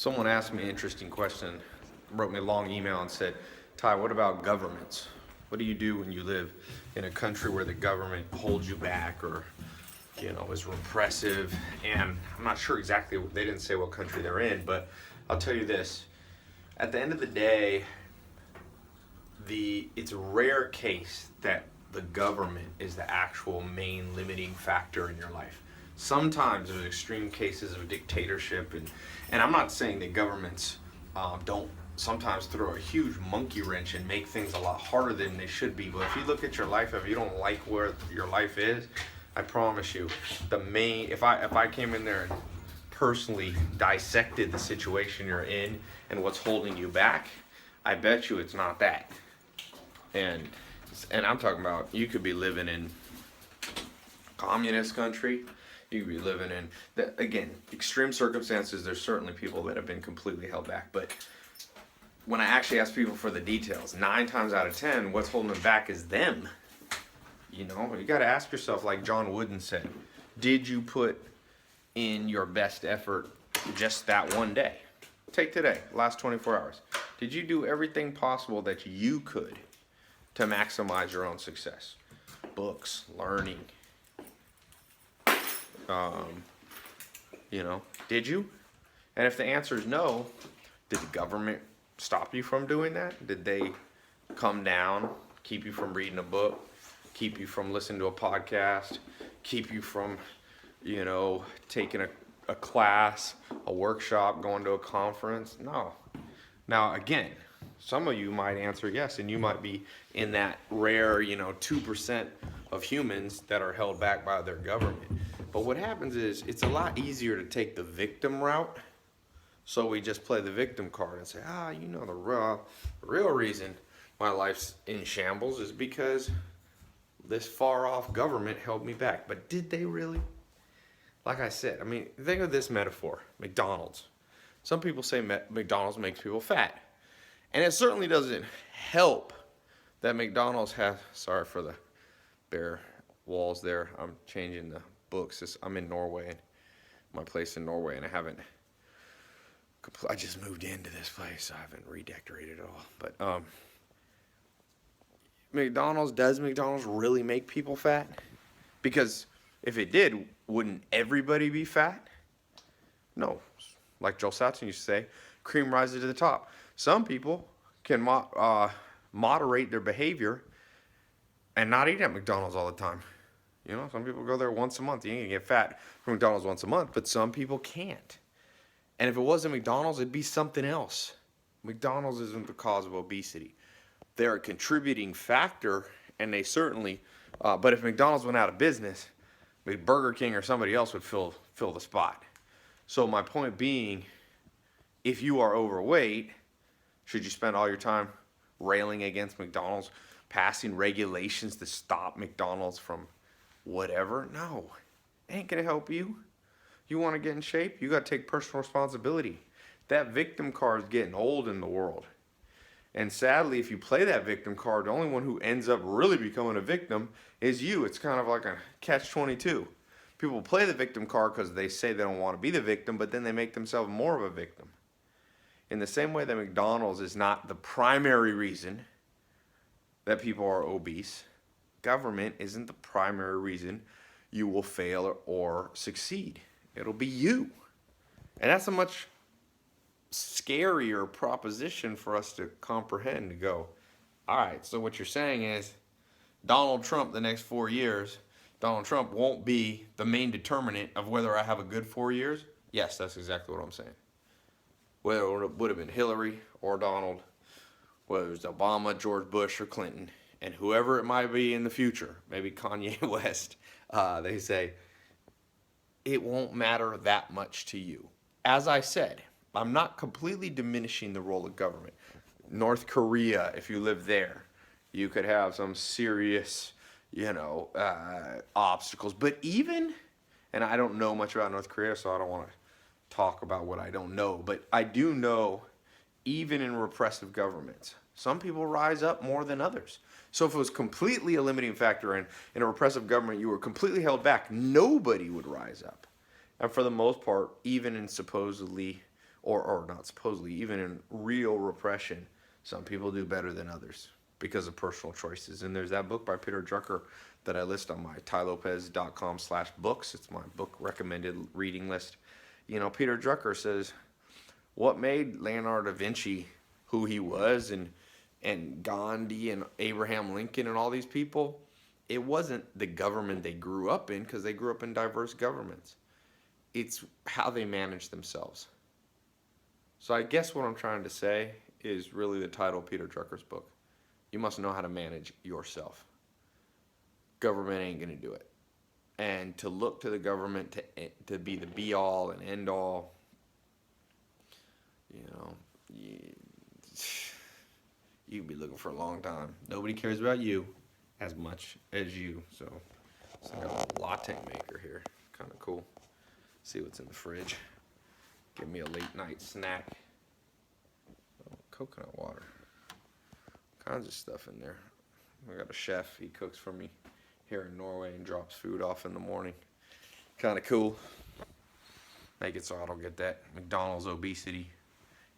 Someone asked me an interesting question, wrote me a long email and said, Ty, what about governments? What do you do when you live in a country where the government holds you back or, is repressive? And I'm not sure exactly, they didn't say what country they're in, but I'll tell you this. At the end of the day, it's a rare case that the government is the actual main limiting factor in your life. Sometimes there's extreme cases of dictatorship, and I'm not saying that governments don't sometimes throw a huge monkey wrench and make things a lot harder than they should be. But if you look at your life, if you don't like where your life is, I promise you, if I came in there and personally dissected the situation you're in and what's holding you back, I bet you it's not that. And I'm talking about, you could be living in communist country. You could be living in, again, extreme circumstances. There's certainly people that have been completely held back. But when I actually ask people for the details, 9 times out of 10, what's holding them back is them. You got to ask yourself, like John Wooden said, did you put in your best effort just that one day? Take today, last 24 hours. Did you do everything possible that you could to maximize your own success? Books, learning. Did you? And if the answer is no, did the government stop you from doing that? Did they come down, keep you from reading a book, keep you from listening to a podcast, keep you from, taking a class, a workshop, going to a conference? No. Now, again, some of you might answer yes, and you might be in that rare, 2% of humans that are held back by their government. But what happens is it's a lot easier to take the victim route. So we just play the victim card and say, the real reason my life's in shambles is because this far off government held me back. But did they really? Like I said, think of this metaphor, McDonald's. Some people say McDonald's makes people fat. And it certainly doesn't help that McDonald's has, sorry for the bare walls there. I'm changing the books. I'm in Norway, my place in Norway, and I just moved into this place, so I haven't redecorated at all. But does McDonald's really make people fat? Because if it did, wouldn't everybody be fat? No. Like Joel Salatin used to say, cream rises to the top. Some people can moderate their behavior and not eat at McDonald's all the time. Some people go there once a month. You ain't gonna get fat from McDonald's once a month, but some people can't. And if it wasn't McDonald's, it'd be something else. McDonald's isn't the cause of obesity. They're a contributing factor, and they certainly, but if McDonald's went out of business, Burger King or somebody else would fill the spot. So my point being, if you are overweight, should you spend all your time railing against McDonald's, passing regulations to stop McDonald's from whatever? No, it ain't gonna help you. You want to get in shape? You got to take personal responsibility. That victim card is getting old in the world. And sadly, if you play that victim card, the only one who ends up really becoming a victim is you. It's kind of like a catch-22. People play the victim card because they say they don't want to be the victim, but then they make themselves more of a victim. In the same way that McDonald's is not the primary reason that people are obese, government isn't the primary reason you will fail or succeed. It'll be you. And that's a much scarier proposition for us to comprehend, to go, all right, so what you're saying is Donald Trump the next 4 years, Donald Trump won't be the main determinant of whether I have a good 4 years? Yes, that's exactly what I'm saying. Whether it would have been Hillary or Donald, whether it was Obama, George Bush, or Clinton, and whoever it might be in the future, maybe Kanye West, they say, it won't matter that much to you. As I said, I'm not completely diminishing the role of government. North Korea, if you live there, you could have some serious, obstacles. But even, and I don't know much about North Korea, so I don't want to talk about what I don't know, but I do know, even in repressive governments, some people rise up more than others. So if it was completely a limiting factor in a repressive government, you were completely held back, nobody would rise up. And for the most part, even in supposedly or not supposedly, even in real repression, some people do better than others because of personal choices. And there's that book by Peter Drucker that I list on my tylopez.com/books. It's my book recommended reading list. You know, Peter Drucker says what made Leonardo da Vinci who he was, and Gandhi and Abraham Lincoln and all these people, it wasn't the government they grew up in, because they grew up in diverse governments. It's how they managed themselves. So I guess what I'm trying to say is really the title of Peter Drucker's book. You must know how to manage yourself. Government ain't going to do it. And to look to the government to be the be all and end all, you know, you can be looking for a long time. Nobody cares about you as much as you. So I got a latte maker here. Kind of cool. See what's in the fridge. Give me a late night snack. Oh, coconut water. Kinds of stuff in there. I got a chef. He cooks for me here in Norway and drops food off in the morning. Kind of cool. Make it so I don't get that McDonald's obesity.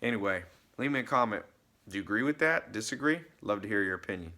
Anyway, leave me a comment. Do you agree with that? Disagree? Love to hear your opinion.